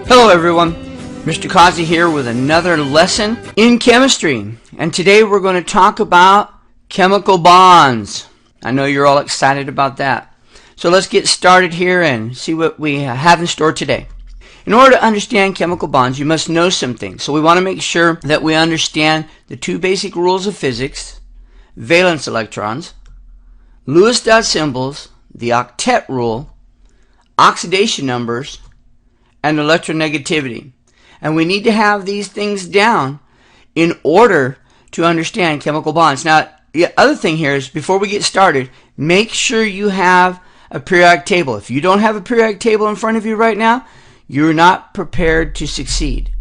Hello everyone, Mr. Kazi here with another lesson in chemistry, and today we're going to talk about chemical bonds. I know you're all excited about that. So let's get started here and see what we have in store today. In order to understand chemical bonds, you must know some things. So we want to make sure that we understand the two basic rules of physics: valence electrons, Lewis dot symbols, the octet rule, oxidation numbers, and electronegativity. And we need to have these things down in order to understand chemical bonds. Now, the other thing here is, before we get started, make sure you have a periodic table. If you don't have a periodic table in front of you right now, you're not prepared to succeed.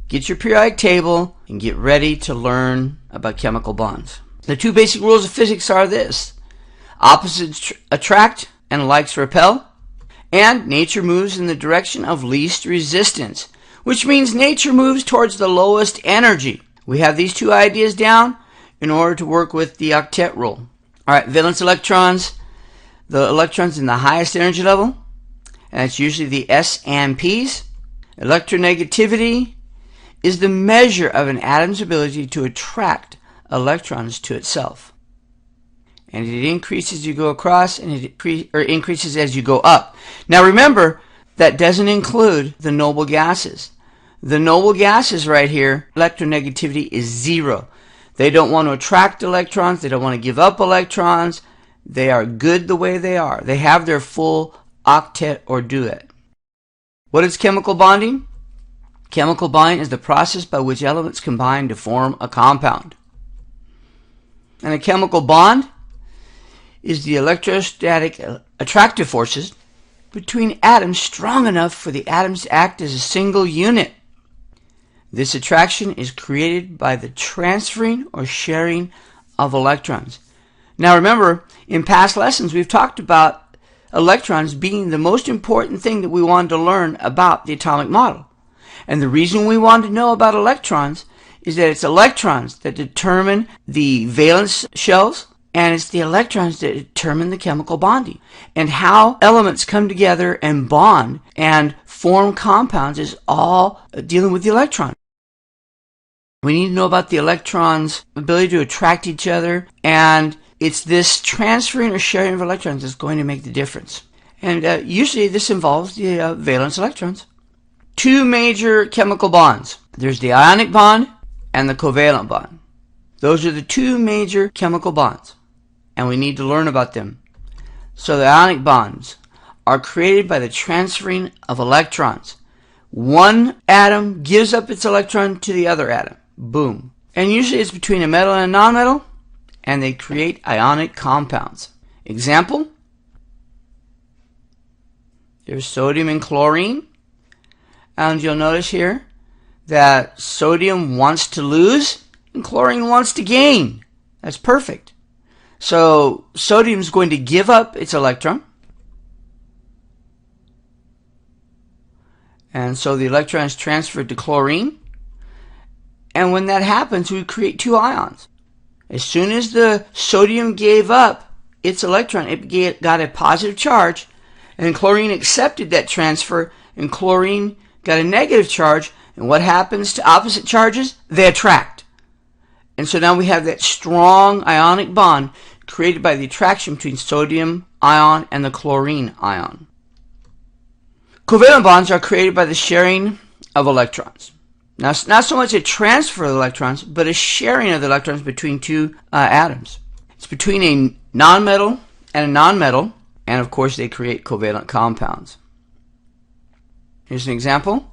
Get your periodic table and get ready to learn about chemical bonds. The two basic rules of physics are this: opposites attract and likes repel, and nature moves in the direction of least resistance, which means nature moves towards the lowest energy. We have these two ideas down in order to work with the octet rule. Alright, valence electrons, the electrons in the highest energy level, and that's usually the S and P's. Electronegativity is the measure of an atom's ability to attract electrons to itself. And it increases as you go across, and it increases as you go up. Now remember, that doesn't include the noble gases. The noble gases right here, electronegativity is 0. They don't want to attract electrons. They don't want to give up electrons. They are good the way they are. They have their full octet or duet. What is chemical bonding? Chemical bonding is the process by which elements combine to form a compound. And a chemical bond is the electrostatic attractive forces between atoms strong enough for the atoms to act as a single unit. This attraction is created by the transferring or sharing of electrons. Now remember, in past lessons we've talked about electrons being the most important thing that we wanted to learn about the atomic model. And the reason we wanted to know about electrons is that it's electrons that determine the valence shells, and it's the electrons that determine the chemical bonding. And how elements come together and bond and form compounds is all dealing with the electron. We need to know about the electrons' ability to attract each other, and it's this transferring or sharing of electrons that's going to make the difference. And usually this involves the valence electrons. Two major chemical bonds. There's the ionic bond and the covalent bond. Those are the two major chemical bonds, and we need to learn about them. So the ionic bonds are created by the transferring of electrons. One atom gives up its electron to the other atom. Boom. And usually it's between a metal and a nonmetal, and they create ionic compounds. Example: there's sodium and chlorine, and you'll notice here that sodium wants to lose and chlorine wants to gain. That's perfect. So sodium is going to give up its electron, and so the electron is transferred to chlorine, and when that happens we create two ions. As soon as the sodium gave up its electron, it got a positive charge, and chlorine accepted that transfer, and chlorine got a negative charge. And what happens to opposite charges? They attract. And so now we have that strong ionic bond created by the attraction between sodium ion and the chlorine ion. Covalent bonds are created by the sharing of electrons. Now, it's not so much a transfer of electrons, but a sharing of the electrons between two atoms. It's between a nonmetal and a nonmetal, and of course they create covalent compounds. Here's an example.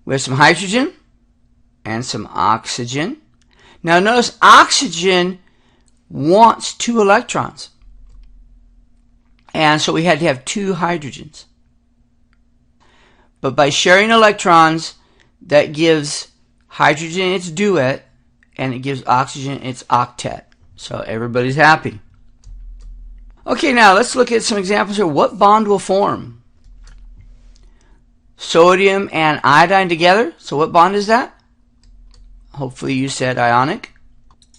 We have some hydrogen and some oxygen. Now notice oxygen wants two electrons, and so we had to have two hydrogens. But by sharing electrons, that gives hydrogen its duet, and it gives oxygen its octet. So everybody's happy. Okay, now let's look at some examples here. What bond will form? Sodium and iodine together. So what bond is that? Hopefully you said ionic.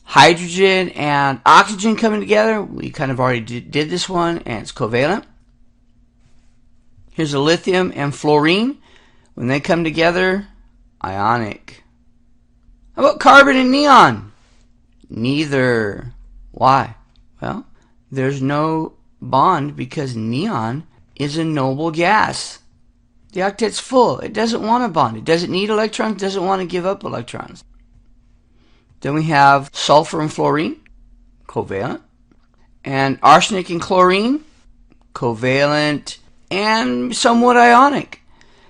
Hydrogen and oxygen coming together. We kind of already did this one, and it's covalent. Here's a lithium and fluorine. When they come together, ionic. How about carbon and neon? Neither. Why? Well, there's no bond because neon is a noble gas. The octet's full. It doesn't want a bond. It doesn't need electrons, doesn't want to give up electrons. Then we have sulfur and fluorine, covalent. And arsenic and chlorine, covalent and somewhat ionic.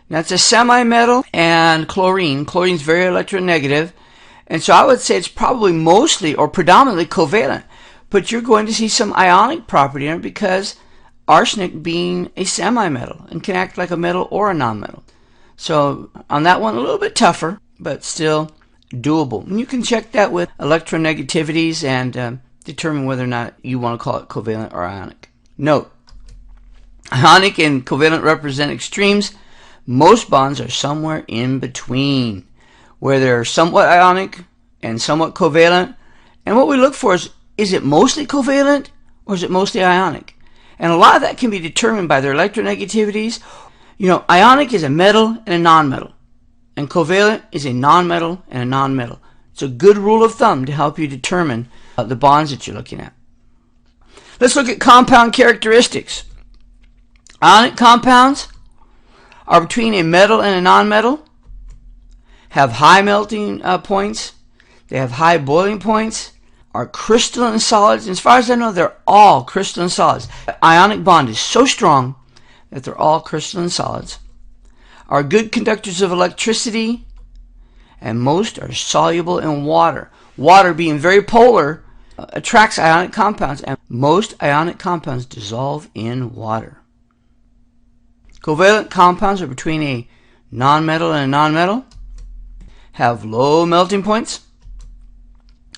Now it's a semi-metal, and chlorine's very electronegative, and so I would say it's probably mostly or predominantly covalent, but you're going to see some ionic property in it because arsenic being a semi-metal and can act like a metal or a non-metal. So on that one, a little bit tougher, but still doable. And you can check that with electronegativities and determine whether or not you want to call it covalent or ionic. Note, ionic and covalent represent extremes. Most bonds are somewhere in between, where they're somewhat ionic and somewhat covalent. And what we look for is it mostly covalent or is it mostly ionic? And a lot of that can be determined by their electronegativities. You know, ionic is a metal and a nonmetal, and covalent is a nonmetal and a nonmetal. It's a good rule of thumb to help you determine the bonds that you're looking at. Let's look at compound characteristics. Ionic compounds are between a metal and a nonmetal, have high melting points, they have high boiling points, are crystalline solids. And as far as I know, they're all crystalline solids. The ionic bond is so strong that they're all crystalline solids, are good conductors of electricity, and most are soluble in water. Water, being very polar, attracts ionic compounds, and most ionic compounds dissolve in water. Covalent compounds are between a nonmetal and a nonmetal, have low melting points,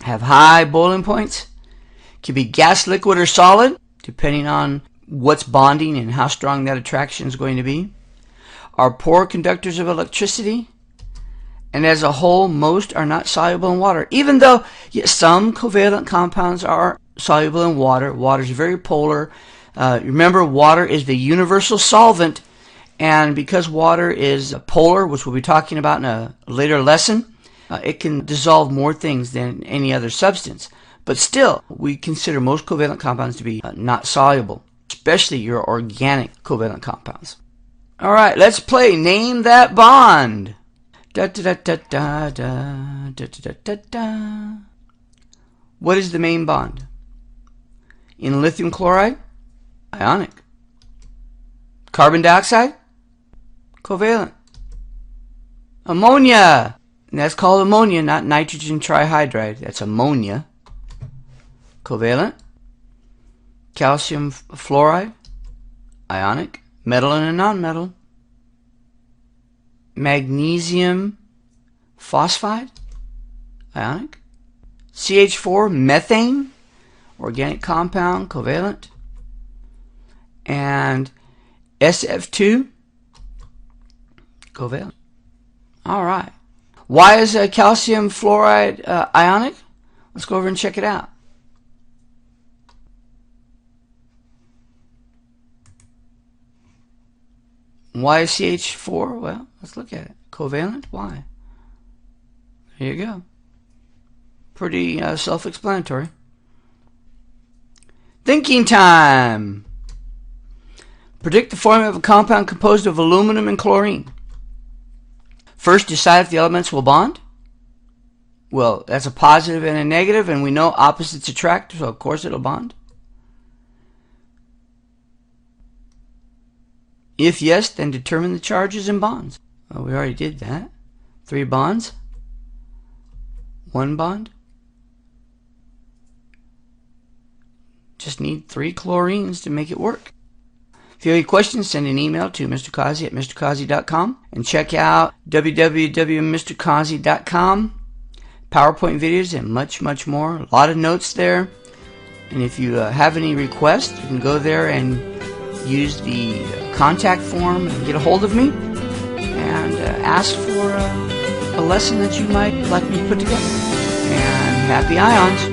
have high boiling points, can be gas, liquid, or solid, depending on what's bonding and how strong that attraction is going to be, are poor conductors of electricity, and as a whole, most are not soluble in water. Even though some covalent compounds are soluble in water, water is very polar. Remember, water is the universal solvent, and because water is polar, which we'll be talking about in a later lesson, it can dissolve more things than any other substance. But still, we consider most covalent compounds to be not soluble, especially your organic covalent compounds. All right, let's play Name That Bond. Da, da, da, da, da, da, da, da, da. What is the main bond? In lithium chloride, ionic. Carbon dioxide, covalent. Ammonia, and that's called ammonia, not nitrogen trihydride. That's ammonia, covalent. Calcium fluoride, ionic. Metal and a nonmetal. Magnesium phosphide, ionic. CH4, methane, organic compound, covalent. And SF2, covalent. All right. Why is calcium fluoride ionic? Let's go over and check it out. Why is CH4? Well, let's look at it. Covalent? Why? Here you go. Pretty self-explanatory. Thinking time. Predict the formula of a compound composed of aluminum and chlorine. First, decide if the elements will bond. Well, that's a positive and a negative, and we know opposites attract, so of course it'll bond. If yes, then determine the charges and bonds. Well, we already did that. 3 bonds. 1 bond. Just need 3 chlorines to make it work. If you have any questions, send an email to Mr. Kazi at mrkazi.com and check out www.mrkazi.com. PowerPoint videos and much, much more. A lot of notes there. And if you have any requests, you can go there and use the contact form and get a hold of me and ask for a lesson that you might like me to put together. And happy ions!